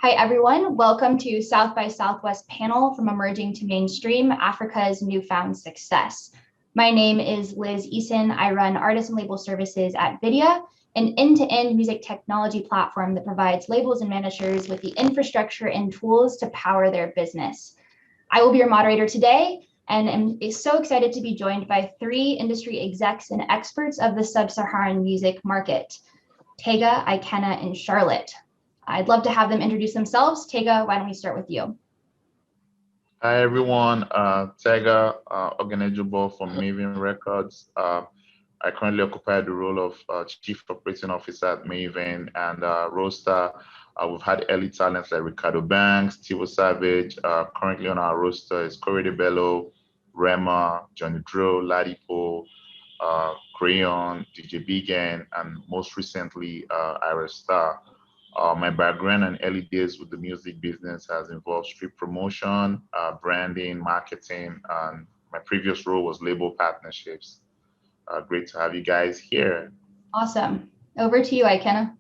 Hi, everyone. Welcome to South by Southwest panel from Emerging to Mainstream, Africa's Newfound Success. My name is Liz Eason. I run artist and label services at Vidya, an end-to-end music technology platform that provides labels and managers with the infrastructure and tools to power their business. I will be your moderator today, and am so excited to be joined by three industry execs and experts of the sub-Saharan music market, Tega, Ikenna, and Charlotte. I'd love to have them introduce themselves. Tega, why don't we start with you? Hi, everyone. Tega Ogenejubo from Maven Records. I currently occupy the role of Chief Operating Officer at Maven and roster. We've had early talents like Ricardo Banks, Tivo Savage. Currently on our roster is Corey DeBello, Rema, Johnny Dro, Ladipo, Crayon, DJ Bigan, and most recently, Iris Star. My background and early days with the music business has involved street promotion, branding, marketing, and my previous role was label partnerships. Great to have you guys here. Awesome. Over to you, Ikenna.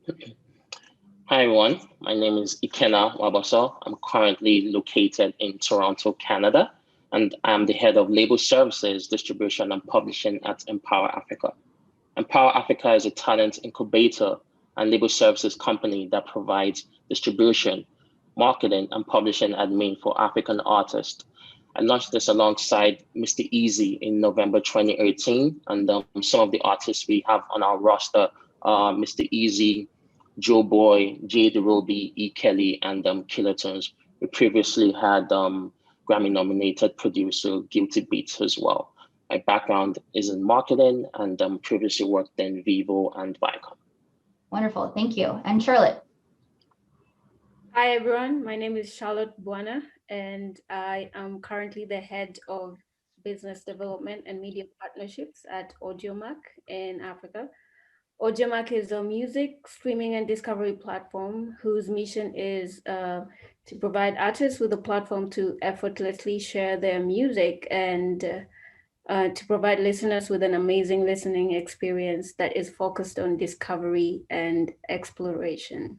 Hi, everyone. My name is Ikenna Waboso. I'm currently located in Toronto, Canada, and I'm the head of label services, distribution, and publishing at Empower Africa. Empower Africa is a talent incubator and label services company that provides distribution, marketing, and publishing admin for African artists. I launched this alongside Mr. Easy in November 2018, and some of the artists we have on our roster are Mr. Easy, Joe Boy, Jay DeRoby, E. Kelly, and Killertones. We previously had Grammy-nominated producer Guilty Beats as well. My background is in marketing and previously worked in Vivo and Viacom. Wonderful, thank you. And Charlotte. Hi, everyone. My name is Charlotte Buana, and I am currently the head of business development and media partnerships at Audiomack in Africa. Audiomack is a music streaming and discovery platform whose mission is to provide artists with a platform to effortlessly share their music and to provide listeners with an amazing listening experience that is focused on discovery and exploration.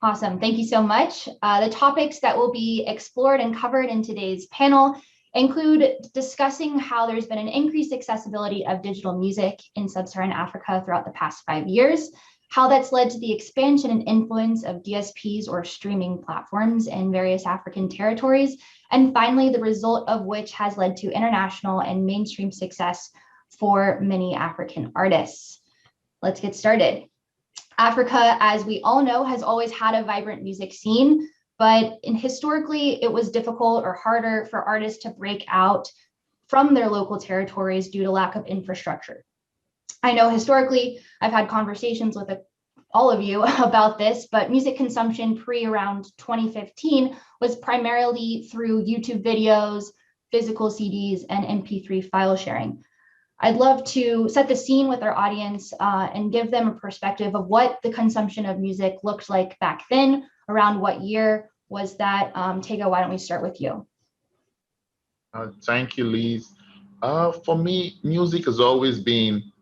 Awesome, thank you so much. The topics that will be explored and covered in today's panel include discussing how there's been an increased accessibility of digital music in sub-Saharan Africa throughout the past 5 years, how that's led to the expansion and influence of DSPs or streaming platforms in various African territories, and finally, the result of which has led to international and mainstream success for many African artists. Let's get started. Africa, as we all know, has always had a vibrant music scene, but historically it was difficult or harder for artists to break out from their local territories due to lack of infrastructure. I know historically I've had conversations with all of you about this, but music consumption around 2015 was primarily through YouTube videos, physical CDs, and MP3 file sharing. I'd love to set the scene with our audience and give them a perspective of what the consumption of music looked like back then. Around what year was that? Tega, why don't we start with you? Thank you, Liz. For me, music has always been,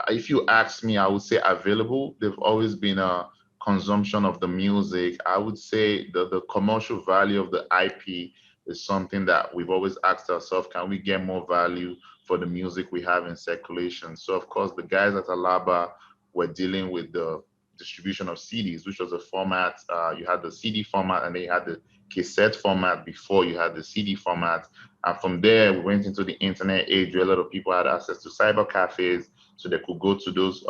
if you ask me, I would say available. There've always been a consumption of the music. I would say the commercial value of the IP is something that we've always asked ourselves, can we get more value for the music we have in circulation? So of course, the guys at Alaba were dealing with the distribution of CDs, which was a format. You had the CD format and then you had the cassette format before you had the CD format. And from there, we went into the internet age where a lot of people had access to cyber cafes, so they could go to those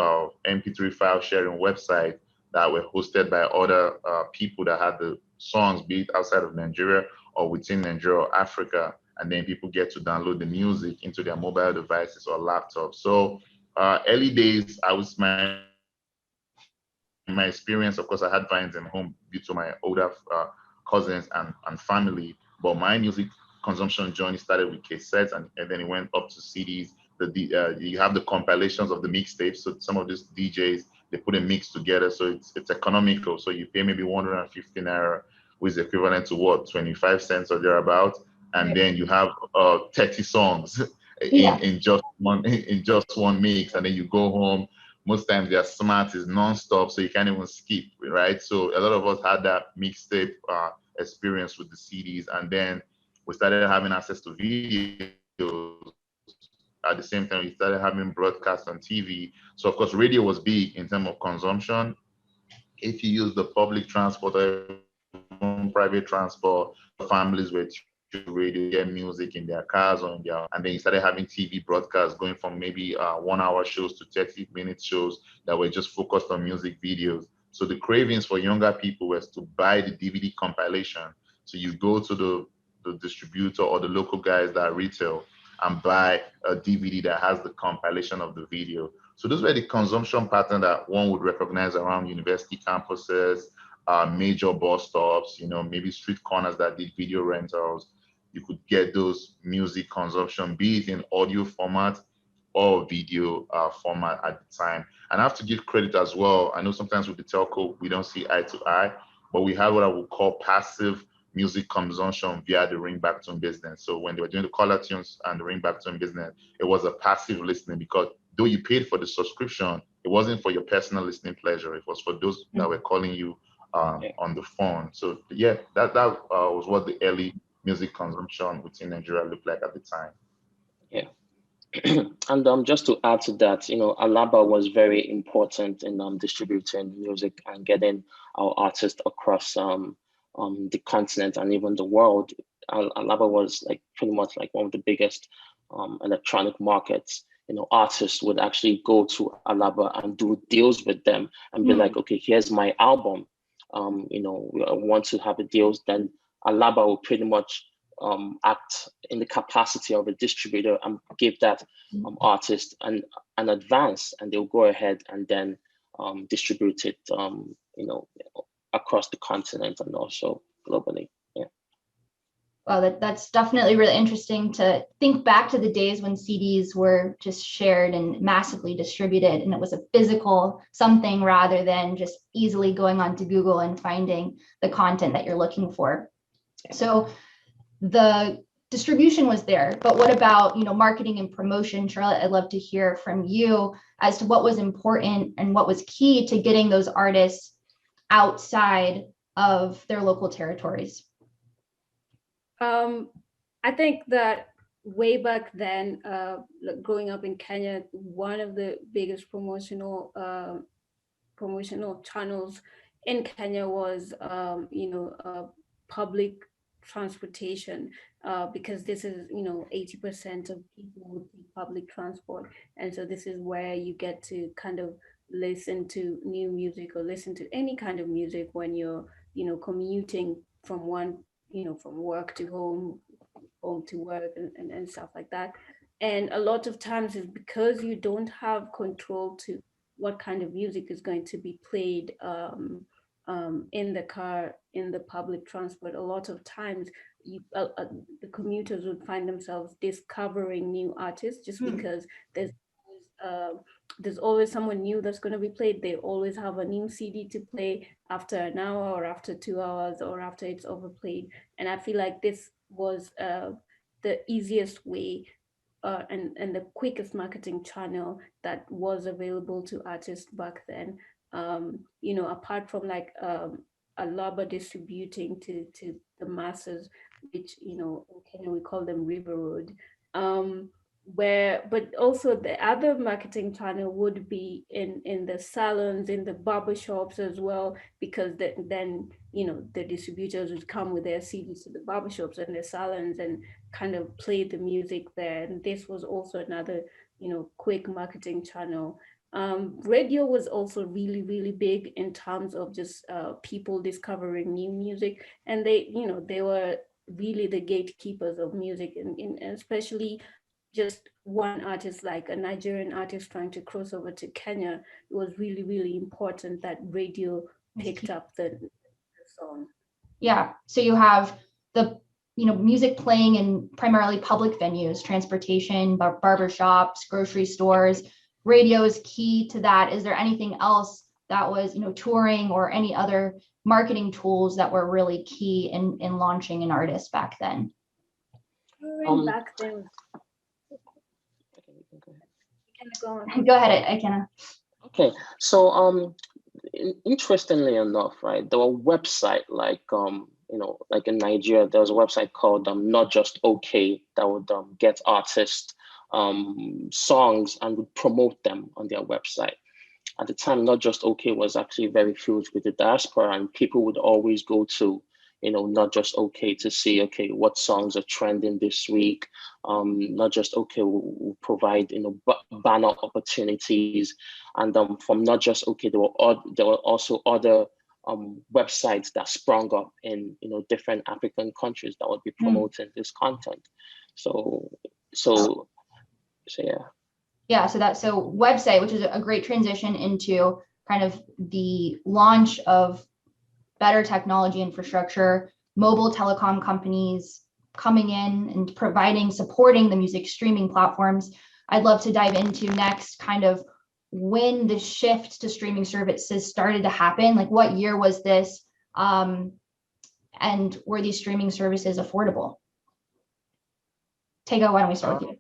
MP3 file sharing websites that were hosted by other people that had the songs, be it outside of Nigeria or within Nigeria or Africa. And then people get to download the music into their mobile devices or laptops. So early days, I was my experience, of course, I had vines in home due to my older cousins and family, but my music consumption journey started with cassettes and then it went up to CDs. You have the compilations of the mixtapes. So some of these DJs, they put a mix together. So it's economical. So you pay maybe 150 naira, which is equivalent to what, 25 cents or thereabout. And then you have 30 songs in just one mix, and then you go home most times their smart is non-stop, so you can't even skip, right? So a lot of us had that mixtape experience with the CDs, and then we started having access to videos. At the same time, we started having broadcasts on TV. So of course, radio was big in terms of consumption. If you use the public transport or private transport, families were to radio, get music in their cars or in their, and then you started having TV broadcasts going from maybe 1 hour shows to 30-minute shows that were just focused on music videos. So the cravings for younger people was to buy the DVD compilation. So you go to the distributor or the local guys that retail and buy a DVD that has the compilation of the video. So those were the consumption pattern that one would recognize around university campuses, major bus stops, maybe street corners that did video rentals. You could get those music consumption, be it in audio format or video format at the time. And I have to give credit as well. I know sometimes with the telco, we don't see eye to eye, but we have what I would call passive music consumption via the ringback tone business. So when they were doing the caller tunes and the ringback tone business, it was a passive listening, because though you paid for the subscription, it wasn't for your personal listening pleasure. It was for those that were calling you on the phone. So yeah, that was what the early music consumption within Nigeria looked like at the time. Yeah. And just to add to that, Alaba was very important in distributing music and getting our artists across the continent and even the world. Alaba was like pretty much like one of the biggest electronic markets. Artists would actually go to Alaba and do deals with them and be like, okay, here's my album. I want to have a deals. Then Alaba will pretty much act in the capacity of a distributor and give that artist an advance, and they'll go ahead and then distribute it, across the continent and also globally. Yeah. Well, that's definitely really interesting to think back to the days when CDs were just shared and massively distributed, and it was a physical something rather than just easily going onto Google and finding the content that you're looking for. So the distribution was there, but what about, marketing and promotion? Charlotte, I'd love to hear from you as to what was important and what was key to getting those artists outside of their local territories. I think that way back then, growing up in Kenya, one of the biggest promotional channels in Kenya was, public transportation, because this is, 80% of people would take public transport. And so this is where you get to kind of listen to new music or listen to any kind of music when you're, commuting from from work to home to work and stuff like that. And a lot of times it's because you don't have control to what kind of music is going to be played in the car, in the public transport. A lot of times the commuters would find themselves discovering new artists just because there's always someone new that's going to be played. They always have a new CD to play after an hour or after 2 hours or after it's overplayed. And I feel like this was the easiest way and the quickest marketing channel that was available to artists back then. Apart from like Alaba distributing to the masses, which in Kenya we call them River Road. But also the other marketing channel would be in the salons, in the barbershops as well, because then the distributors would come with their CDs to the barbershops and the salons and kind of play the music there. And this was also another quick marketing channel. Radio was also really, really big in terms of just people discovering new music, and they were really the gatekeepers of music, and especially just one artist, like a Nigerian artist trying to cross over to Kenya. It was really, really important that radio picked up the song. Yeah, so you have the music playing in primarily public venues, transportation, barbershops, grocery stores. Radio is key to that. Is there anything else that was, touring or any other marketing tools that were really key in launching an artist back then? Back then. Go ahead, Ikena. Okay, so interestingly enough, right, there were website like like in Nigeria, there was a website called Not Just Okay that would get artists songs and would promote them on their website. At the time, Not Just Okay was actually very huge with the diaspora, and people would always go to Not Just Okay to see, okay, what songs are trending this week. Not Just Okay will provide banner opportunities, and from Not Just Okay, there were also other websites that sprung up in different African countries that would be promoting this content. So yeah. Yeah, so website, which is a great transition into kind of the launch of better technology infrastructure, mobile telecom companies coming in and supporting the music streaming platforms. I'd love to dive into next kind of when the shift to streaming services started to happen. Like, what year was this? And were these streaming services affordable? Tego, why don't we start with you?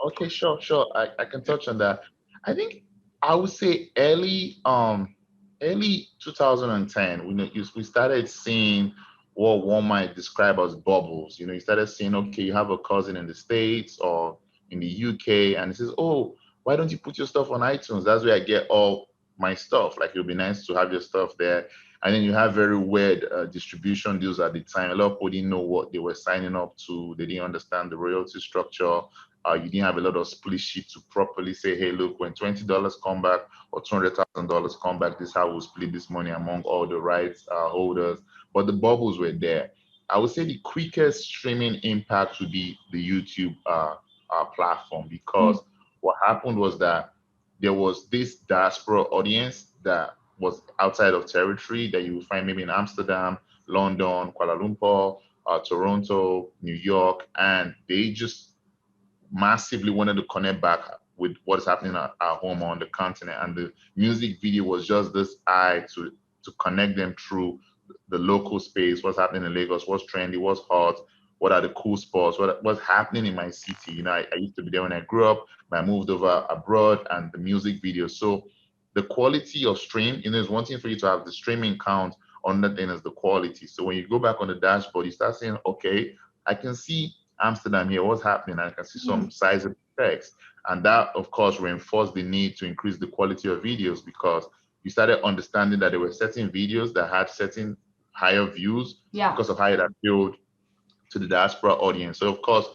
Okay, sure. I can touch on that. I think I would say early 2010, we started seeing what one might describe as bubbles. You started seeing, okay, you have a cousin in the States or in the UK, and it says, oh, why don't you put your stuff on iTunes? That's where I get all my stuff. Like, it would be nice to have your stuff there. And then you have very weird distribution deals at the time. A lot of people didn't know what they were signing up to. They didn't understand the royalty structure. You didn't have a lot of split sheet to properly say, hey, look, when $20 come back or $200,000 come back, this is how we'll split this money among all the rights holders. But the bubbles were there. I would say the quickest streaming impact would be the YouTube platform, because what happened was that there was this diaspora audience that was outside of territory that you would find maybe in Amsterdam, London, Kuala Lumpur, Toronto, New York, and they just massively wanted to connect back with what's happening at home on the continent. And the music video was just this eye to connect them through the local space, what's happening in Lagos, what's trendy, what's hot, what are the cool spots, what's happening in my city. I used to be there when I grew up, but I moved over abroad, and the music video. So the quality of stream, is one thing for you to have the streaming count, another thing is the quality. So when you go back on the dashboard, you start saying, okay, I can see Amsterdam here, what's happening? I can see some sizable text. And that, of course, reinforced the need to increase the quality of videos, because you started understanding that there were certain videos that had certain higher views because of how it appealed to the diaspora audience. So, of course,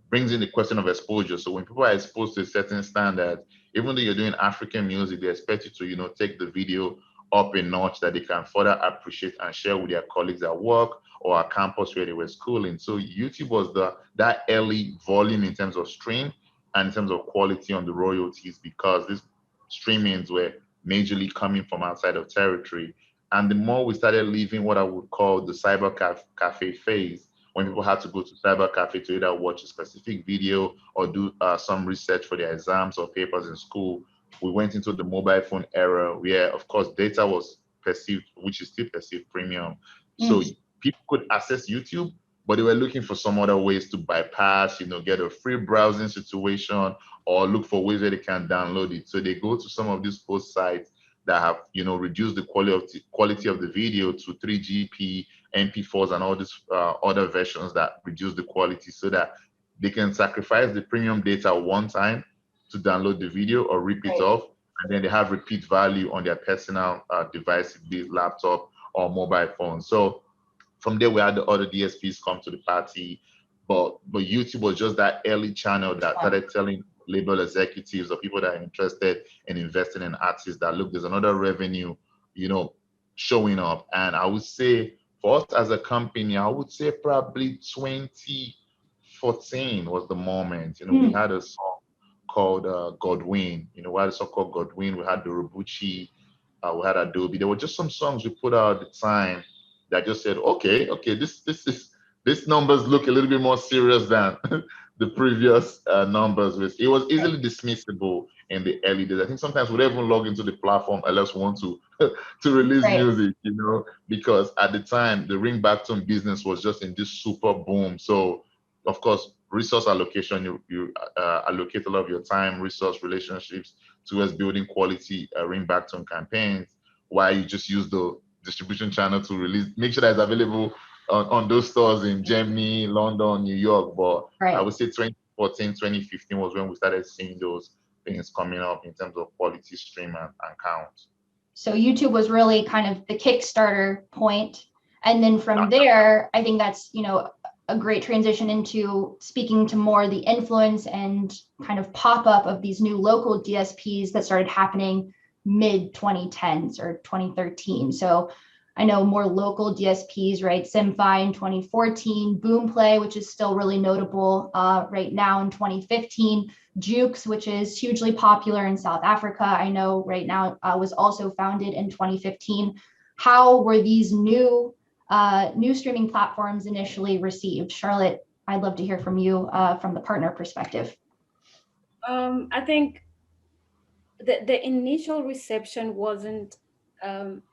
brings in the question of exposure. So when people are exposed to a certain standard, even though you're doing African music, they expect you to, take the video up a notch that they can further appreciate and share with their colleagues at work or at campus where they were schooling. So YouTube was that early volume in terms of stream and in terms of quality on the royalties, because these streamings were majorly coming from outside of territory. And the more we started leaving what I would call the cyber cafe phase, when people had to go to cyber cafe to either watch a specific video or do some research for their exams or papers in school, we went into the mobile phone era where, of course, data was perceived, which is still perceived premium. So people could access YouTube, but they were looking for some other ways to bypass, get a free browsing situation or look for ways where they can download it. So they go to some of these host sites that have, reduced the quality of the video to 3GP, MP4s, and all these other versions that reduce the quality, so that they can sacrifice the premium data one time to download the video or rip it off, and then they have repeat value on their personal device, be it laptop or mobile phone. So from there, we had the other DSPs come to the party, but YouTube was just that early channel that started telling label executives or people that are interested in investing in artists that, look, there's another revenue, showing up. And I would say for us as a company, I would say probably 2014 was the moment. We had a song called Godwin. We had a song called Godwin. We had the Robuchi. We had Adobe. There were just some songs we put out at the time that just said, okay, this numbers look a little bit more serious than the previous numbers. It was easily dismissible in the early days. I think sometimes we don't even log into the platform unless we want to release music, because at the time the ringback business was just in this super boom. So of course, resource allocation, you allocate a lot of your time, resource, relationships towards building quality ringback campaigns, while you just use the distribution channel to release, make sure that it's available on those stores in Germany, London, New York. But I would say 2014, 2015 was when we started seeing those things coming up in terms of quality stream and count. So YouTube was really kind of the Kickstarter point. And then from there, I think that's, you know, a great transition into speaking to more the influence and kind of pop-up of these new local DSPs that started happening mid 2010s or 2013. So I know more local DSPs, right? Simfi in 2014, Boomplay, which is still really notable right now in 2015, Jukes, which is hugely popular in South Africa, I know right now was also founded in 2015. How were these new streaming platforms initially received? Charlotte, I'd love to hear from you from the partner perspective. I think the initial reception wasn't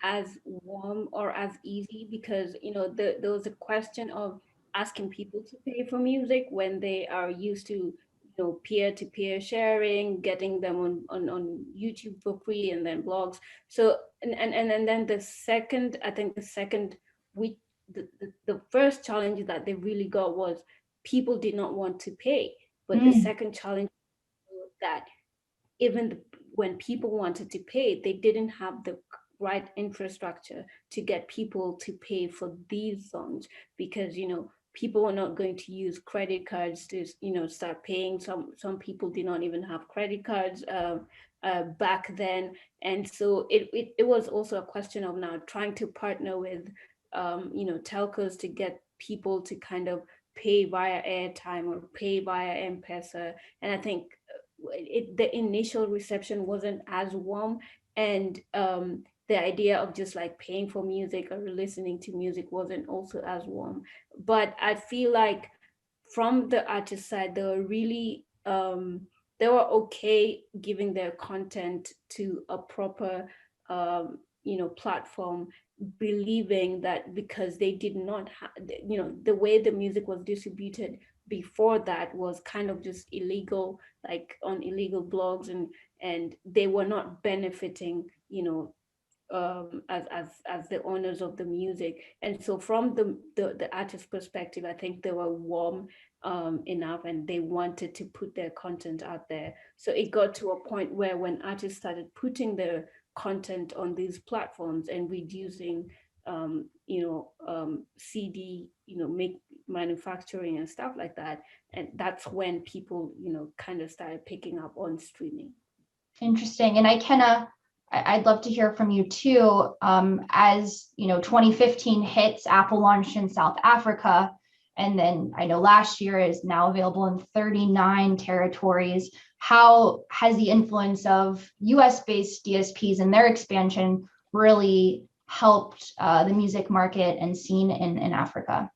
as warm or as easy because, you know, there was a question of asking people to pay for music when they are used to, you know, peer-to-peer sharing, getting them on YouTube for free and then blogs. So and then the second, I think the second week, the first challenge that they really got was people did not want to pay. But the second challenge was that even when people wanted to pay, they didn't have the right infrastructure to get people to pay for these songs because, you know, people were not going to use credit cards to, you know, start paying. Some people did not even have credit cards back then. And so it was also a question of now trying to partner with, you know, telcos to get people to kind of pay via airtime or pay via M-Pesa. And I think the initial reception wasn't as warm, and the idea of just like paying for music or listening to music wasn't also as warm. But I feel like from the artist side, they were really they were okay giving their content to a proper you know, platform, believing that because they did not have, you know, the way the music was distributed before that was kind of just illegal, like on illegal blogs, and they were not benefiting, you know, as the owners of the music. And so from the artist perspective, I think they were warm enough and they wanted to put their content out there. So it got to a point where when artists started putting their content on these platforms and reducing you know, CD, you know, make manufacturing and stuff like that, and that's when people, you know, kind of started picking up on streaming. Interesting. And I'd love to hear from you too. As you know, 2015 hits, Apple launched in South Africa, and then I know last year is now available in 39 territories. How has the influence of US-based DSPs and their expansion really helped the music market and scene in Africa?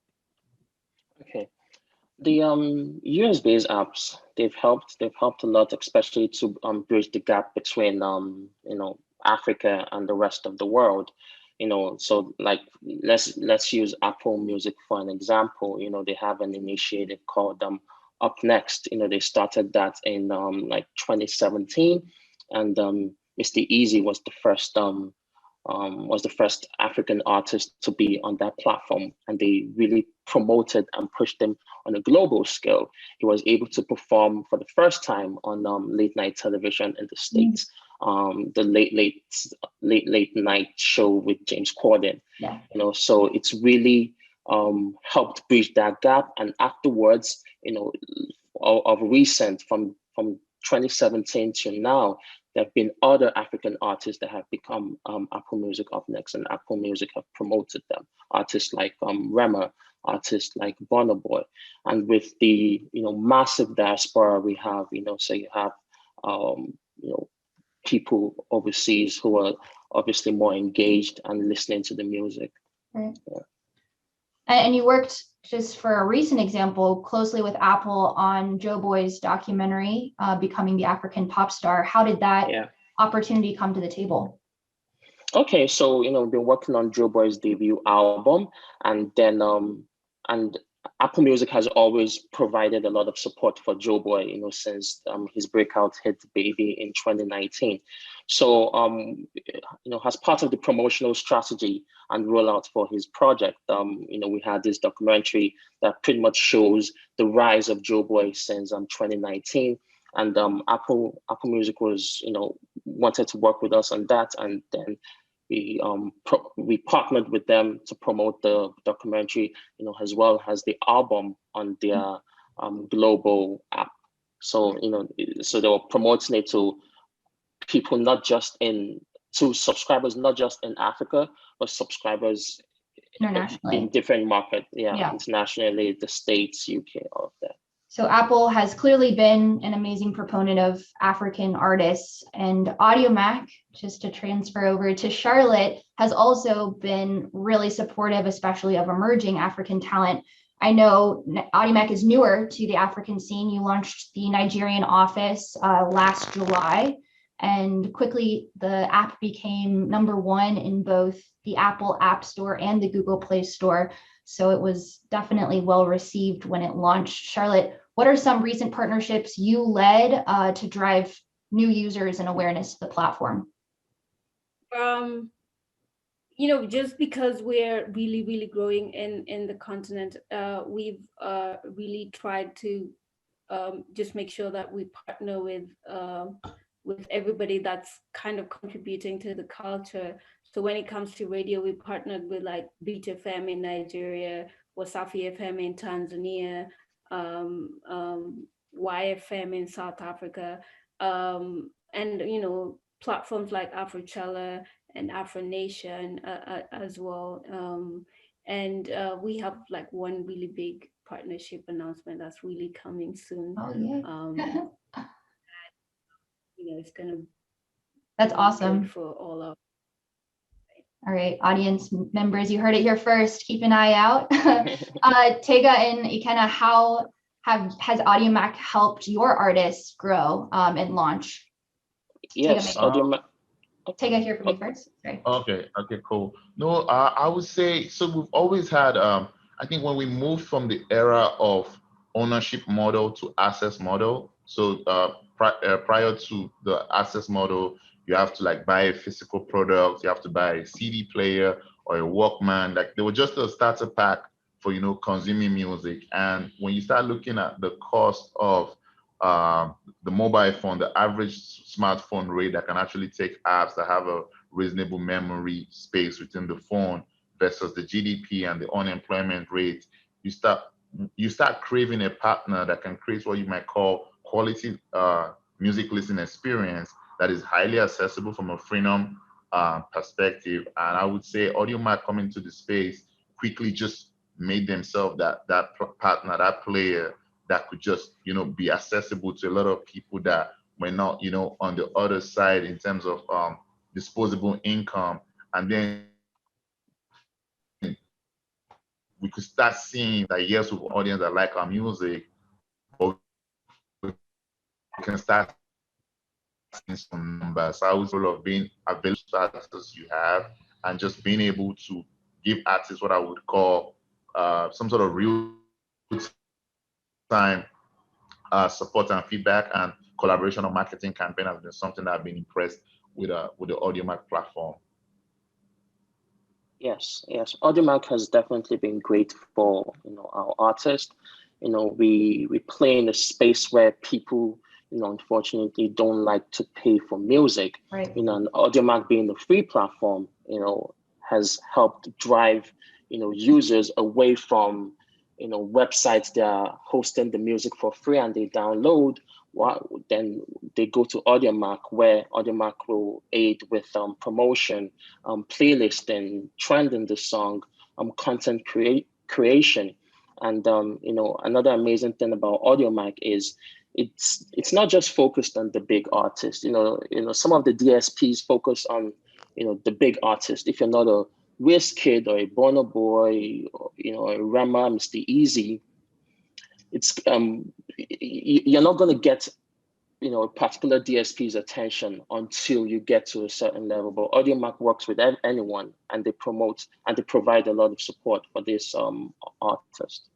Okay, the US-based apps, they've helped a lot, especially to bridge the gap between you know, Africa and the rest of the world. You know, so like let's use Apple Music for an example. You know, they have an initiative called Up Next. You know, they started that in like 2017, and Mr. Easy was the first African artist to be on that platform, and they really promoted and pushed him on a global scale. He was able to perform for the first time on late night television in the States, the late night show with James Corden. Yeah. You know, so it's really helped bridge that gap. And afterwards, you know, of recent, from 2017 to now, there have been other African artists that have become Apple Music Up Next, and Apple Music have promoted them. Artists like Rema, artists like Burna Boy. And with the, you know, massive diaspora we have, you know, so you have you know, people overseas who are obviously more engaged and listening to the music. Right. Yeah. And you worked, just for a recent example, closely with Apple on Joe Boy's documentary, Becoming the African Pop Star. How did that opportunity come to the table? Okay, so, you know, been working on Joe Boy's debut album, and then and Apple Music has always provided a lot of support for Joeboy, since his breakout hit Baby in 2019. So, as part of the promotional strategy and rollout for his project, we had this documentary that pretty much shows the rise of Joeboy since 2019. And Apple Music was, wanted to work with us on that, and then we partnered with them to promote the documentary, as well as the album on their global app. So, so they were promoting it to people, to subscribers, not just in Africa, but subscribers internationally in different markets. Yeah, internationally, the States, UK, all of that. So Apple has clearly been an amazing proponent of African artists, and AudioMac, just to transfer over to Charlotte, has also been really supportive, especially of emerging African talent. I know AudioMac is newer to the African scene. You launched the Nigerian office last July, and quickly the app became #1 in both the Apple App Store and the Google Play Store. So it was definitely well received when it launched. Charlotte, what are some recent partnerships you led to drive new users and awareness to the platform? Just because we're really, really growing in the continent, we've really tried to just make sure that we partner with everybody that's kind of contributing to the culture. So when it comes to radio, we partnered with like Beat FM in Nigeria, Wasafi FM in Tanzania, YFM in South Africa, and platforms like Afrochella and Afro Nation as well. And we have like one really big partnership announcement that's really coming soon. Oh yeah. It's gonna. That's awesome for all of. All right, audience members, you heard it here first. Keep an eye out. Tega and Ikenna, how has AudioMac helped your artists grow and launch? Yes, Tega, hear from you first. Sorry. Okay, cool. No, I would say, so we've always had, I think when we moved from the era of ownership model to access model, so prior to the access model, you have to like buy a physical product, you have to buy a CD player or a Walkman. Like they were just a starter pack for consuming music. And when you start looking at the cost of the mobile phone, the average smartphone rate that can actually take apps that have a reasonable memory space within the phone versus the GDP and the unemployment rate, you start craving a partner that can create what you might call quality music listening experience that is highly accessible from a freedom perspective. And I would say AudioMac coming to the space quickly just made themselves that partner, that player that could just be accessible to a lot of people that were not on the other side in terms of disposable income. And then we could start seeing that yes, with audience that like our music, but we can start seeing some numbers. I was of being available status you have and just being able to give artists what I would call some sort of real time support and feedback, and collaboration on marketing campaign has been something that I've been impressed with the AudioMac platform. Yes, AudioMac has definitely been great for our artists. We play in a space where people unfortunately don't like to pay for music. Right. And AudioMac being a free platform, has helped drive users away from websites that are hosting the music for free and they download. Then they go to AudioMac, where AudioMac will aid with promotion, playlisting, trending the song, content creation. And another amazing thing about AudioMac is it's not just focused on the big artists. Some of the DSPs focus on the big artists. If you're not a Wizkid or a Burna Boy, or a Rema, Mr. Easy, it's you're not going to get a particular DSP's attention until you get to a certain level. But AudioMac works with anyone, and they promote and they provide a lot of support for this artist.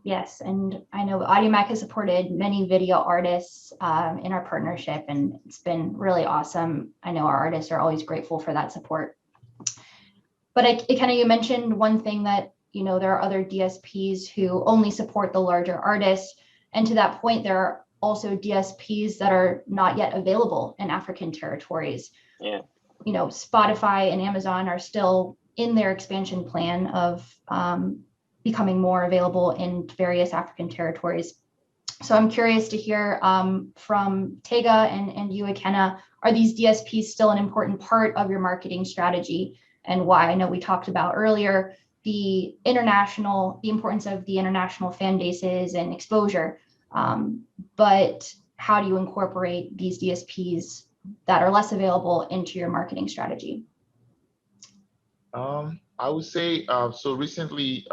Yes, and I know AudioMac has supported many video artists in our partnership, and it's been really awesome. I know our artists are always grateful for that support. But you mentioned one thing that, there are other DSPs who only support the larger artists. And to that point, there are also DSPs that are not yet available in African territories. Yeah. Spotify and Amazon are still in their expansion plan of becoming more available in various African territories. So I'm curious to hear from Tega and you, Ikenna, are these DSPs still an important part of your marketing strategy, and why? I know we talked about earlier the importance of the international fan bases and exposure, but how do you incorporate these DSPs that are less available into your marketing strategy? I would say, so recently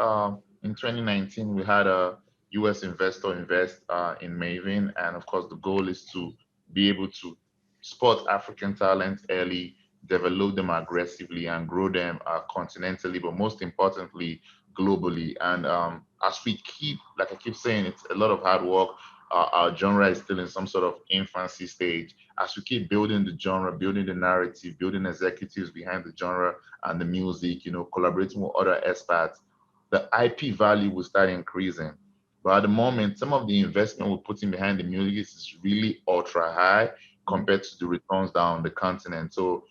in 2019, we had a US investor invest in Maven. And of course, the goal is to be able to spot African talents early, develop them aggressively, and grow them continentally, but most importantly, globally. And as we keep, like I keep saying, it's a lot of hard work. Our genre is still in some sort of infancy stage. As we keep building the genre, building the narrative, building executives behind the genre and the music, collaborating with other experts, the IP value will start increasing. But at the moment, some of the investment we're putting behind the music is really ultra high compared to the returns down the continent. So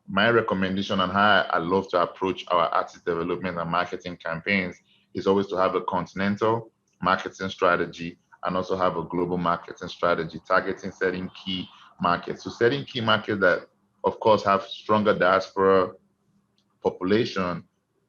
my recommendation on how I love to approach our artist development and marketing campaigns is always to have a continental marketing strategy and also have a global marketing strategy, targeting certain key markets. So certain key markets that, of course, have stronger diaspora population,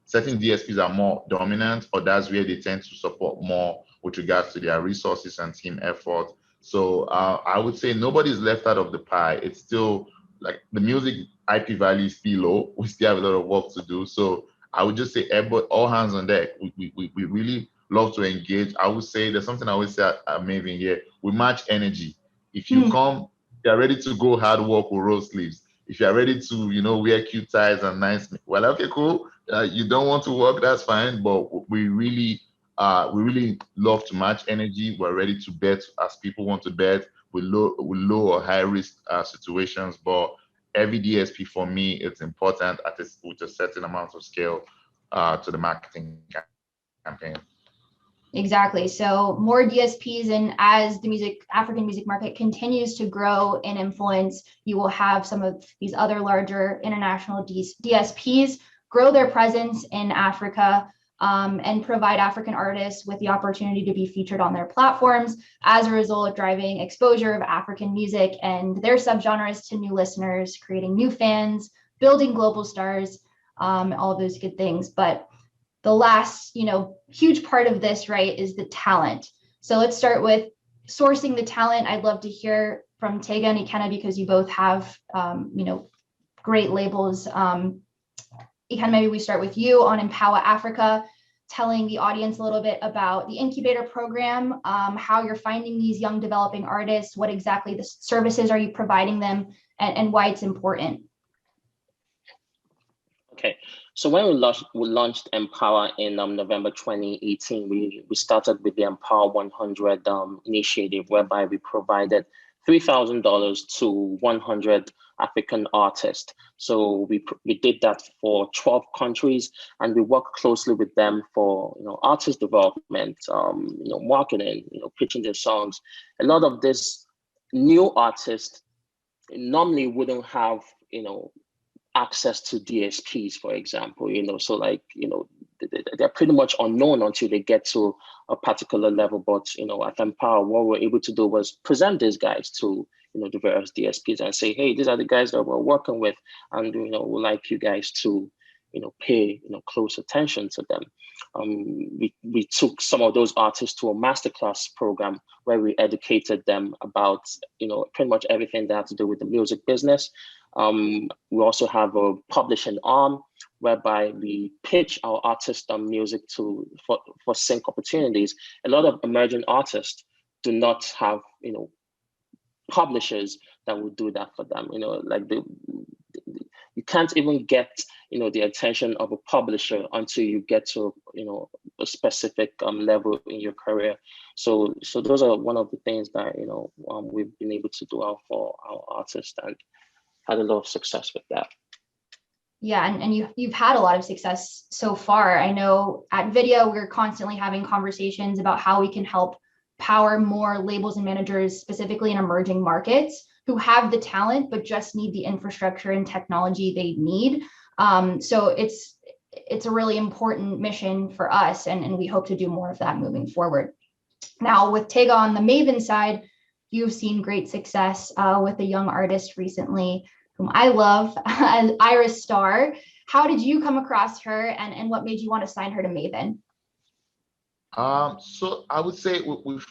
certain DSPs are more dominant, or that's where they tend to support more with regards to their resources and team effort. So I would say nobody's left out of the pie. It's still like the music IP value is still low. We still have a lot of work to do. So I would just say all hands on deck. We really love to engage. I would say there's something I always say at Maven here. We match energy. If you come, you're ready to go hard work with roll sleeves. If you're ready to, wear cute ties and nice, well, okay, cool. You don't want to work, that's fine. But we really love to match energy. We're ready to bet as people want to bet with low or high risk situations. But every DSP for me, it's important with a certain amount of scale to the marketing campaign. Exactly. So more DSPs, and as the African music market continues to grow in influence, you will have some of these other larger international DSPs grow their presence in Africa and provide African artists with the opportunity to be featured on their platforms, as a result, driving exposure of African music and their subgenres to new listeners, creating new fans, building global stars, all of those good things. But the last, huge part of this, right, is the talent. So let's start with sourcing the talent. I'd love to hear from Tega and Ikenna, because you both have, great labels. Ikenna, maybe we start with you on Empower Africa, telling the audience a little bit about the incubator program, how you're finding these young developing artists, what exactly the services are you providing them, and why it's important. Okay, so when we launched Empower in November 2018, we started with the Empower 100 initiative, whereby we provided $3,000 to 100 African artists. So we did that for 12 countries, and we worked closely with them for artist development, marketing, pitching their songs. A lot of this new artists normally wouldn't have access to DSPs, for example, so like, they're pretty much unknown until they get to a particular level. But, at Empower, what we're able to do was present these guys to, the various DSPs and say, hey, these are the guys that we're working with, and, we'd like you guys to, pay, close attention to them. We took some of those artists to a masterclass program where we educated them about, pretty much everything that had to do with the music business. We also have a publishing arm whereby we pitch our artists on music for sync opportunities. A lot of emerging artists do not have, publishers that will do that for them. You can't even get, the attention of a publisher until you get to, a specific level in your career. So those are one of the things that we've been able to do out for our artists and had a lot of success with that. Yeah, and you've had a lot of success so far. I know at Video, we're constantly having conversations about how we can help power more labels and managers, specifically in emerging markets, who have the talent, but just need the infrastructure and technology they need. So it's a really important mission for us, and we hope to do more of that moving forward. Now, with Tega on the Maven side, you've seen great success with a young artist recently, whom I love, Iris Starr. How did you come across her, and what made you want to sign her to Maven? So I would say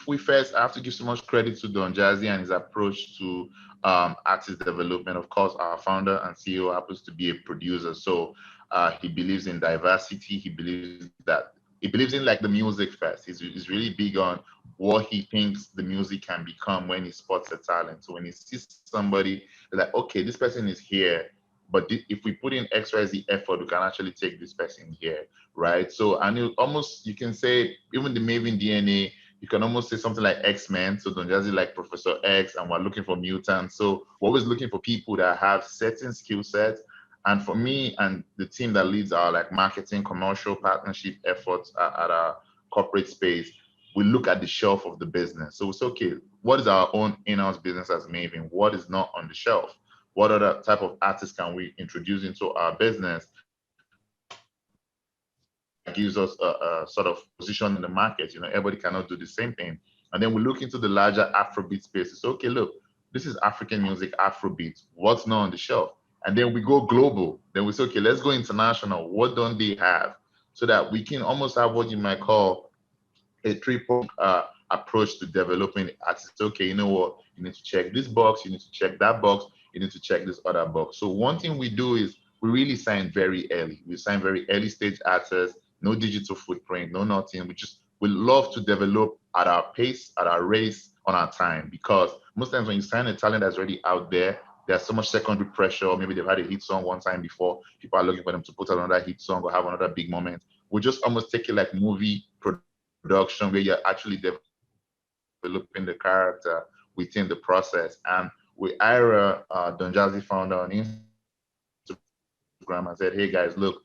we first have to give so much credit to Don Jazzy and his approach to artist development. Of course, our founder and CEO happens to be a producer, so he believes in diversity. He believes in like the music first. He's really big on what he thinks the music can become when he spots a talent. So when he sees somebody like, okay, this person is here, but if we put in XYZ effort, we can actually take this person here, right? So, and you can say, even the Maven DNA, you can almost say something like X-Men. So Don Jazzy like Professor X, and we're looking for mutants. So we're always looking for people that have certain skill sets. And for me and the team that leads our like marketing, commercial partnership efforts at our corporate space, we look at the shelf of the business. So it's okay, what is our own in-house business as Maven? What is not on the shelf? What other type of artists can we introduce into our business that gives us a sort of position in the market? Everybody cannot do the same thing. And then we look into the larger Afrobeat space. It's okay, look, this is African music, Afrobeat. What's not on the shelf? And then we go global. Then we say, okay, let's go international. What don't they have? So that we can almost have what you might call a three-point approach to developing artists. Okay, you know what? You need to check this box. You need to check that box. You need to check this other box. So one thing we do is we really sign very early. We sign very early stage artists, no digital footprint, no nothing. We love to develop at our pace, at our race, on our time, because most times when you sign a talent that's already out there, there's so much secondary pressure. Maybe they've had a hit song one time before. People are looking for them to put out another hit song or have another big moment. We just almost take it like movie production, where you're actually developing the character within the process. And we hire Don Jazzy founder on Instagram and said, hey guys, look,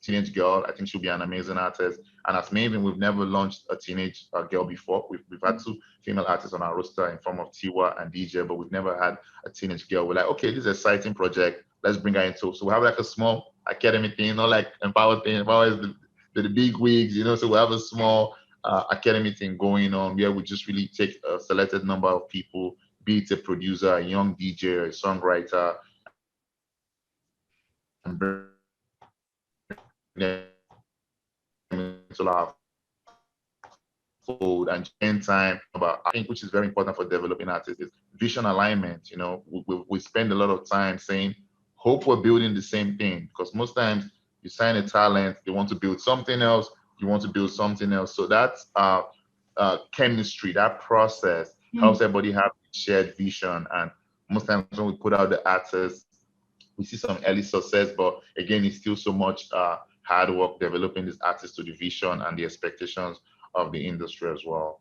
teenage girl, I think she'll be an amazing artist. And as Maven, we've never launched a teenage girl before. We've had 2 female artists on our roster in form of Tiwa and DJ, but we've never had a teenage girl. We're like, okay, this is an exciting project. Let's bring her into. So we have like a small academy thing, not like Empower thing. Empower is the big wigs, so we have a small academy thing going on where we just really take a selected number of people, be it a producer, a young DJ, a songwriter, and bring them into our fold and spend time about, I think, which is very important for developing artists, is vision alignment. We spend a lot of time saying, hope we're building the same thing, because most times you sign a talent, they want to build something else, you want to build something else. So that's chemistry, that process helps everybody have shared vision. And most times when we put out the artists, we see some early success, but again, it's still so much hard work developing these artists to the vision and the expectations of the industry as well.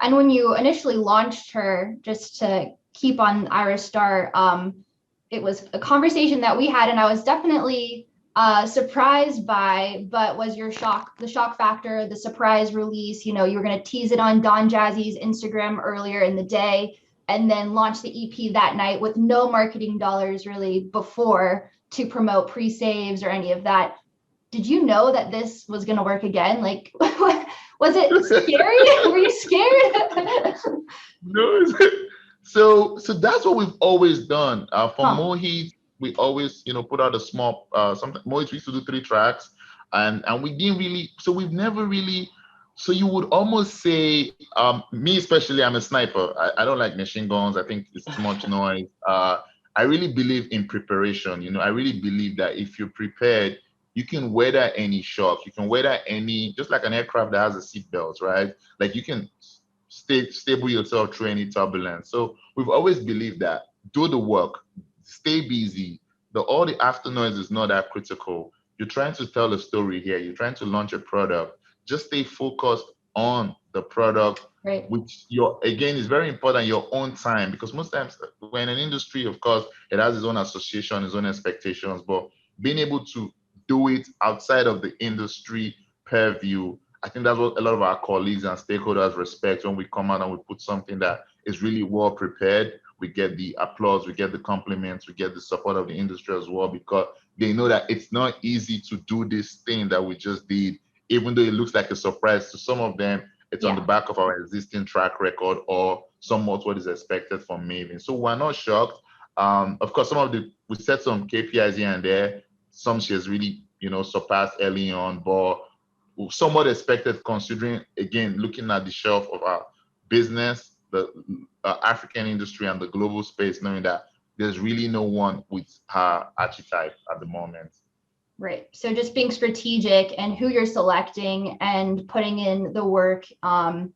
And when you initially launched her, just to keep on Iris Starr, it was a conversation that we had, and I was definitely surprised by, but was the shock factor, the surprise release. You were going to tease it on Don Jazzy's Instagram earlier in the day, and then launch the EP that night with no marketing dollars really before to promote pre-saves or any of that. Did you know that this was going to work again? Like, was it scary? Were you scared? No. So that's what we've always done. For Mohit, we always, put out a small, Mohit used to do 3 tracks, and we didn't really, so we've never really, so you would almost say, me especially, I'm a sniper. I don't like machine guns. I think it's too much noise. I really believe in preparation. I really believe that if you're prepared, you can weather any shock. You can weather any, just like an aircraft that has a seatbelt, right? Like you can stable yourself through any turbulence. So we've always believed that. Do the work, stay busy. All the after noise is not that critical. You're trying to tell a story here. You're trying to launch a product. just stay focused on the product, Right. which again is very important, your own time, because most times when an industry, of course, it has its own association, its own expectations, but being able to do it outside of the industry purview, I think that's what a lot of our colleagues and stakeholders respect. When we come out and we put something that is really well prepared, we get the applause, we get the compliments, we get the support of the industry as well, because they know that it's not easy to do this thing that we just did, even though it looks like a surprise to some of them. It's on the back of our existing track record or somewhat what is expected from Maven. So we're not shocked. Of course, we set some KPIs here and there. Some she has really, surpassed early on, but somewhat expected considering, again, looking at the shelf of our business, the African industry and the global space, knowing that there's really no one with her archetype at the moment. Right. So just being strategic and who you're selecting and putting in the work and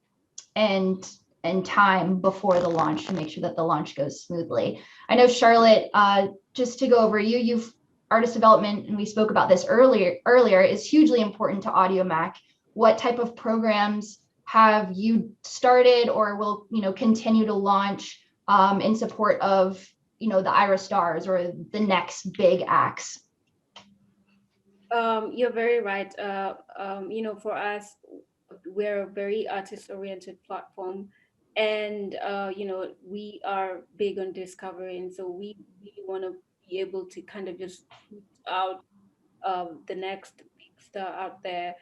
time before the launch to make sure that the launch goes smoothly. I know, Charlotte, just to go over you've artist development, and we spoke about this earlier, is hugely important to AudioMac. What type of programs have you started or will continue to launch in support of the IRA stars or the next big acts? You're very right. For us, we're a very artist-oriented platform, and we are big on discovery, and so we really want to be able to kind of just put out the next big star out there.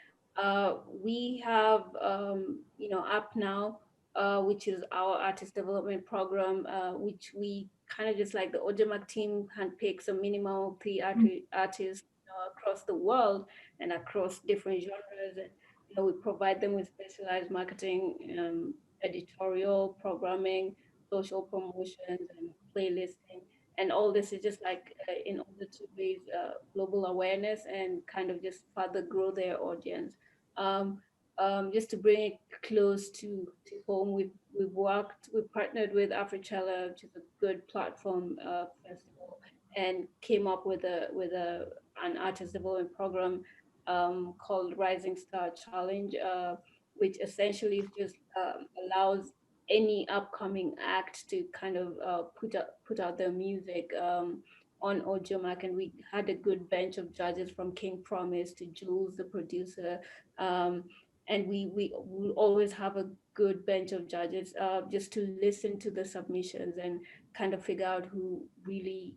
We have Up Now, which is our artist development program, which we kind of just like the AudioMac team handpicks a minimum of 3 artists across the world and across different genres, and we provide them with specialized marketing, editorial, programming, social promotions, and playlisting. And all this is just like in order to raise global awareness and kind of just further grow their audience. Just to bring it close to home, we've partnered with Africella, which is a good platform festival, and came up with an artist development program called Rising Star Challenge, which essentially just allows any upcoming act to kind of put out their music on AudioMac. And we had a good bench of judges from King Promise to Jules, the producer. And we always have a good bench of judges just to listen to the submissions and kind of figure out who really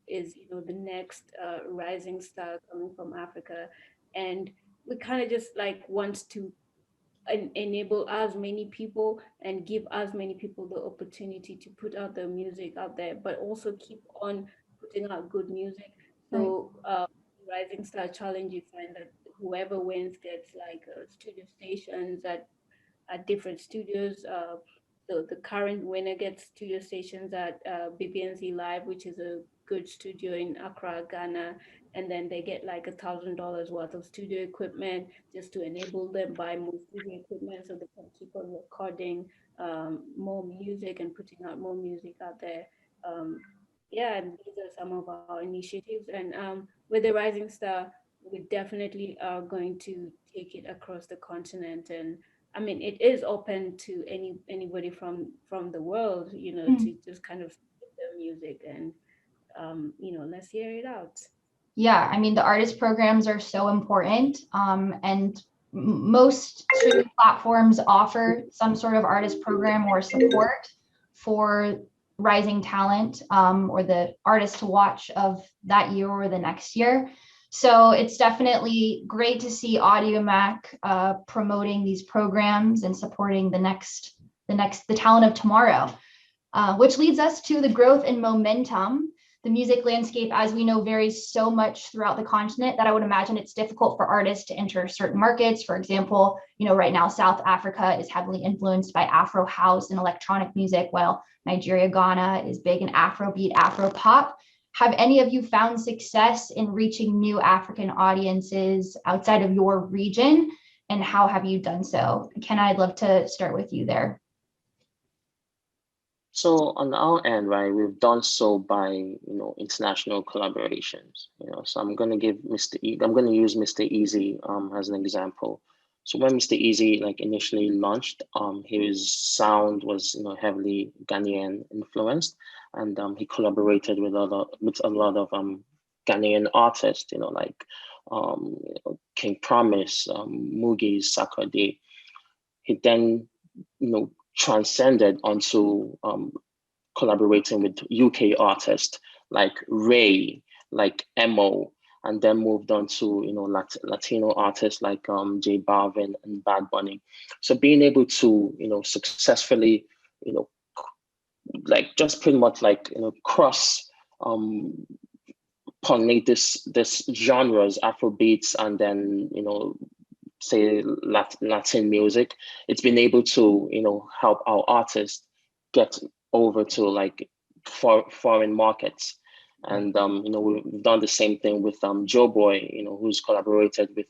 is the next rising star coming from Africa. And we kind of just like want to enable as many people and give as many people the opportunity to put out their music out there, but also keep on putting out good music. So Rising Star Challenge, you find that whoever wins gets like studio stations at different studios. The current winner gets studio stations at BBNZ Live, which is a good studio in Accra, Ghana, and then they get like $1,000 worth of studio equipment just to enable them buy more studio equipment so they can keep on recording more music and putting out more music out there. And these are some of our initiatives. And with the Rising Star, we definitely are going to take it across the continent. And I mean, it is open to anybody from the world, to just kind of their music and, let's hear it out. Yeah, I mean, the artist programs are so important, and most streaming platforms offer some sort of artist program or support for rising talent or the artist to watch of that year or the next year. So it's definitely great to see AudioMac promoting these programs and supporting the talent of tomorrow, which leads us to the growth and momentum. The music landscape, as we know, varies so much throughout the continent that I would imagine it's difficult for artists to enter certain markets. For example, right now, South Africa is heavily influenced by Afro house and electronic music, while Nigeria, Ghana is big in Afrobeat, Afro pop. Have any of you found success in reaching new African audiences outside of your region? And how have you done so? Ken, I'd love to start with you there. So on our end, right, we've done so by, international collaborations. So I'm going to use Mr. Easy as an example. So when Mr. Easy like initially launched, his sound was heavily Ghanaian influenced, and he collaborated with a lot of Ghanaian artists, like King Promise, Mugi, Sakode. He then transcended onto collaborating with UK artists like Ray, like Emo, and then moved on to Latino artists like J Balvin and Bad Bunny. So being able to successfully like just pretty much like cross pollinate this genres, Afrobeats, and then say Latin music, it's been able to help our artists get over to like foreign markets. And we've done the same thing with Joe Boy, who's collaborated with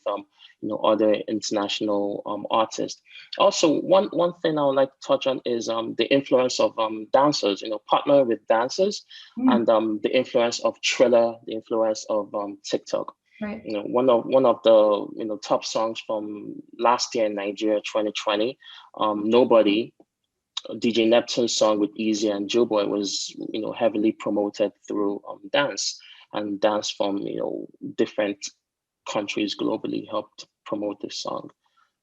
other international artists. Also, one thing I would like to touch on is the influence of dancers, partner with dancers, and the influence of Triller, the influence of TikTok. Right. One of the top songs from last year in Nigeria, 2020, Nobody, DJ Neptune's song with Easy and Joe Boy was heavily promoted through dance, and dance from different countries globally helped promote this song.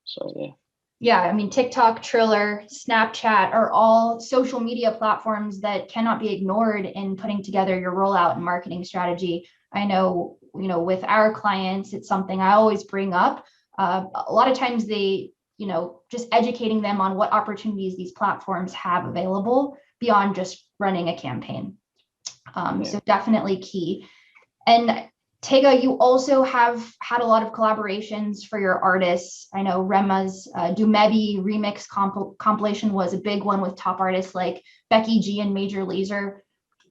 So yeah. Yeah, I mean, TikTok, Triller, Snapchat are all social media platforms that cannot be ignored in putting together your rollout and marketing strategy. I know, with our clients, it's something I always bring up. A lot of times they, just educating them on what opportunities these platforms have available beyond just running a campaign. So definitely key. And Tega, you also have had a lot of collaborations for your artists. I know Rema's Dumebi remix compilation was a big one with top artists like Becky G and Major Lazer.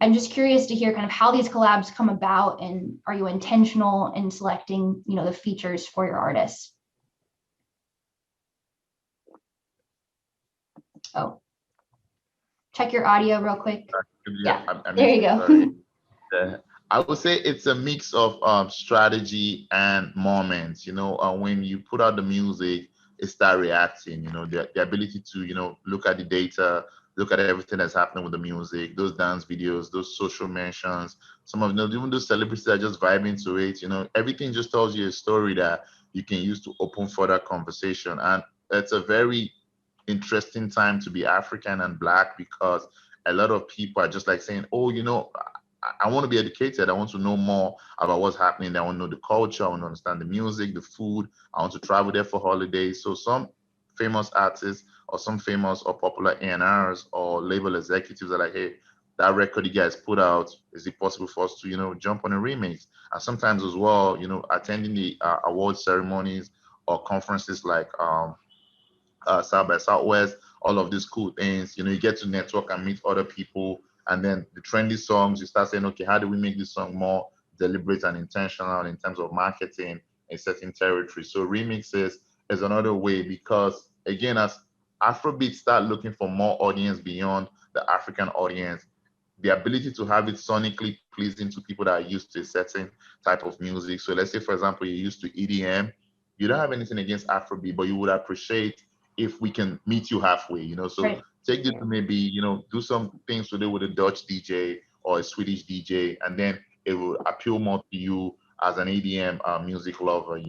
I'm just curious to hear kind of how these collabs come about, and are you intentional in selecting, the features for your artists? Oh, check your audio real quick. Yeah, there you go. I would say it's a mix of strategy and moments. When you put out the music, it start reacting. The ability to look at the data, look at everything that's happening with the music, those dance videos, those social mentions. Some of even those celebrities are just vibing to it. Everything just tells you a story that you can use to open further conversation. And it's a very interesting time to be African and Black, because a lot of people are just like saying, oh, I want to be educated. I want to know more about what's happening. I want to know the culture. I want to understand the music, the food. I want to travel there for holidays. So some famous artists or some famous or popular A&Rs or label executives are like, hey, that record you guys put out, is it possible for us to, jump on a remix? And sometimes as well, attending the award ceremonies or conferences like South by Southwest, all of these cool things, you get to network and meet other people. And then the trendy songs, you start saying, okay, how do we make this song more deliberate and intentional in terms of marketing a certain territory? So remixes is another way, because again, as Afrobeat start looking for more audience beyond the African audience, the ability to have it sonically pleasing to people that are used to a certain type of music. So let's say, for example, you're used to EDM, you don't have anything against Afrobeat, but you would appreciate if we can meet you halfway, so right. Take this to maybe, do some things to do with a Dutch DJ or a Swedish DJ, and then it will appeal more to you as an EDM music lover,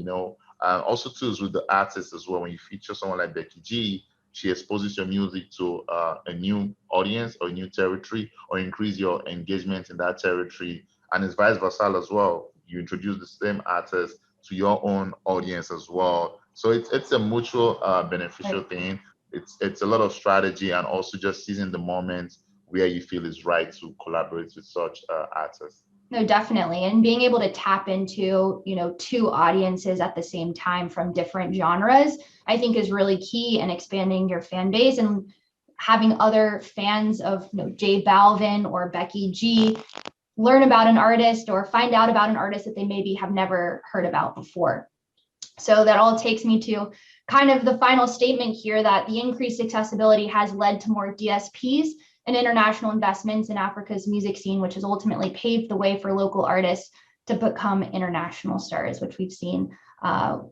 Also too is with the artists as well. When you feature someone like Becky G, she exposes your music to a new audience or a new territory, or increase your engagement in that territory. And it's vice versa as well. You introduce the same artist to your own audience as well. So it's a mutual beneficial thing. It's a lot of strategy, and also just seizing the moment where you feel is right to collaborate with such artists. No, definitely. And being able to tap into, two audiences at the same time from different genres, I think is really key in expanding your fan base, and having other fans of J Balvin or Becky G learn about an artist or find out about an artist that they maybe have never heard about before. So that all takes me to kind of the final statement here, that the increased accessibility has led to more DSPs and international investments in Africa's music scene, which has ultimately paved the way for local artists to become international stars, which we've seen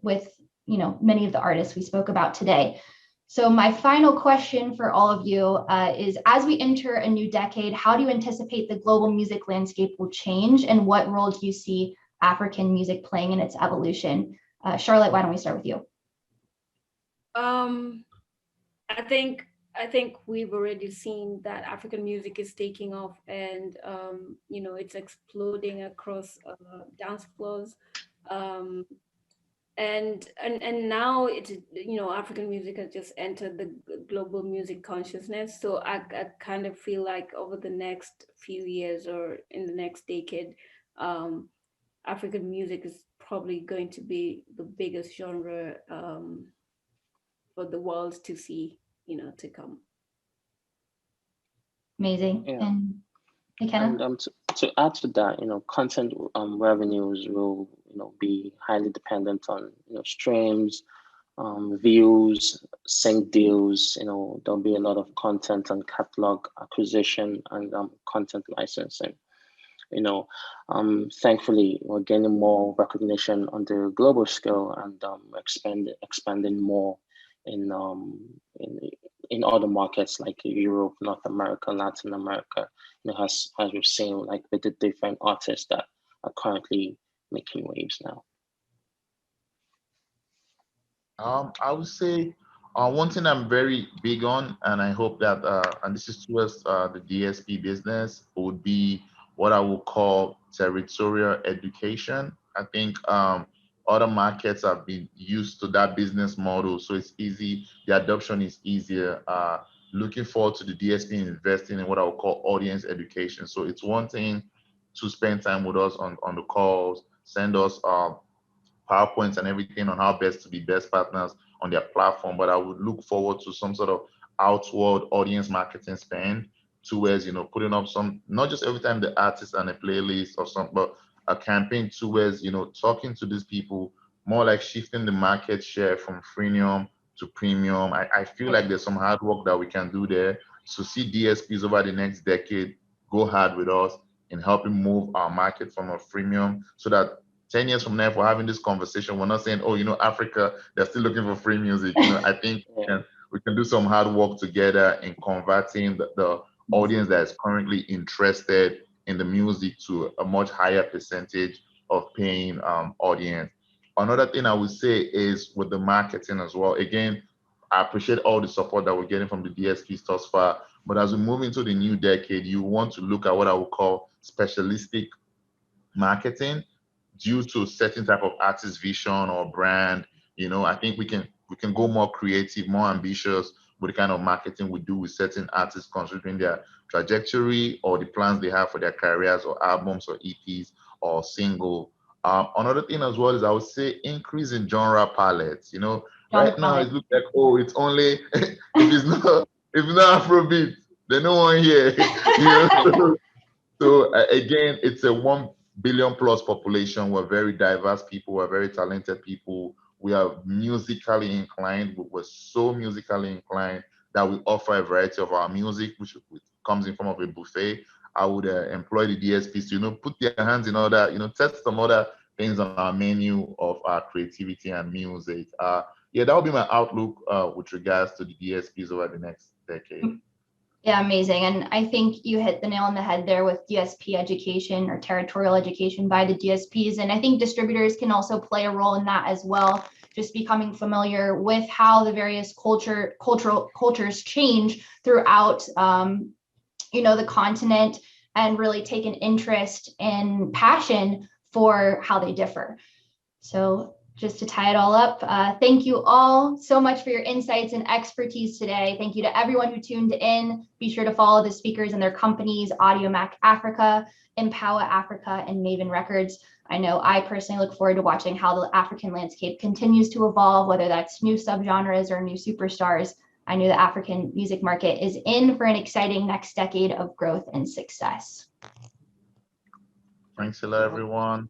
with many of the artists we spoke about today. So my final question for all of you is, as we enter a new decade, how do you anticipate the global music landscape will change, and what role do you see African music playing in its evolution? Charlotte, why don't we start with you? I think we've already seen that African music is taking off, and it's exploding across dance floors. And now it's African music has just entered the global music consciousness. So I kind of feel like over the next few years or in the next decade, African music is probably going to be the biggest genre for the world to see, to come. Amazing. Yeah. And McKenna? To add to that, content revenues will be highly dependent on streams, views, sync deals. There'll be a lot of content and catalog acquisition and content licensing. Thankfully, we're gaining more recognition on the global scale, and expanding more in other markets like Europe, North America, Latin America. As we've seen, like with the different artists that are currently making waves now. I would say one thing I'm very big on, and I hope that, and this is towards the DSP business, would be what I would call territorial education. I think other markets have been used to that business model, so it's easy. The adoption is easier. Looking forward to the DSP investing in what I would call audience education. So it's one thing to spend time with us on the calls, send us PowerPoints and everything on how best to be best partners on their platform. But I would look forward to some sort of outward audience marketing spend towards, putting up some, not just every time the artist on a playlist or something, but a campaign towards, talking to these people, more like shifting the market share from freemium to premium. I feel like there's some hard work that we can do there. So see DSPs over the next decade go hard with us in helping move our market from a freemium, so that 10 years from now, if we're having this conversation, we're not saying, oh, Africa, they're still looking for free music. I think we can do some hard work together in converting the audience that is currently interested in the music to a much higher percentage of paying audience. Another thing I would say is with the marketing as well. Again, I appreciate all the support that we're getting from the DSPs thus far, but as we move into the new decade, you want to look at what I would call specialistic marketing due to certain type of artist vision or brand. I think we can go more creative, more ambitious with the kind of marketing we do with certain artists, considering their trajectory or the plans they have for their careers or albums or EPs or single. Another thing as well is I would say increase in genre palettes. Right now it looks like, oh, it's only if it's not Afrobeat, there's no one here. So again, it's a 1 billion plus population. We're very diverse people. We're very talented people. We are musically inclined. We're so musically inclined that we offer a variety of our music, which comes in form of a buffet. I would employ the DSPs to, put their hands in other, test some other things on our menu of our creativity and music. That would be my outlook with regards to the DSPs over the next decade. Yeah, amazing. And I think you hit the nail on the head there with DSP education or territorial education by the DSPs. And I think distributors can also play a role in that as well, just becoming familiar with how the various cultures change throughout the continent, and really take an interest and passion for how they differ. So just to tie it all up, thank you all so much for your insights and expertise today. Thank you to everyone who tuned in. Be sure to follow the speakers and their companies, AudioMac Africa, Empower Africa, and Maven Records. I know I personally look forward to watching how the African landscape continues to evolve, whether that's new subgenres or new superstars. I know the African music market is in for an exciting next decade of growth and success. Thanks a lot, everyone.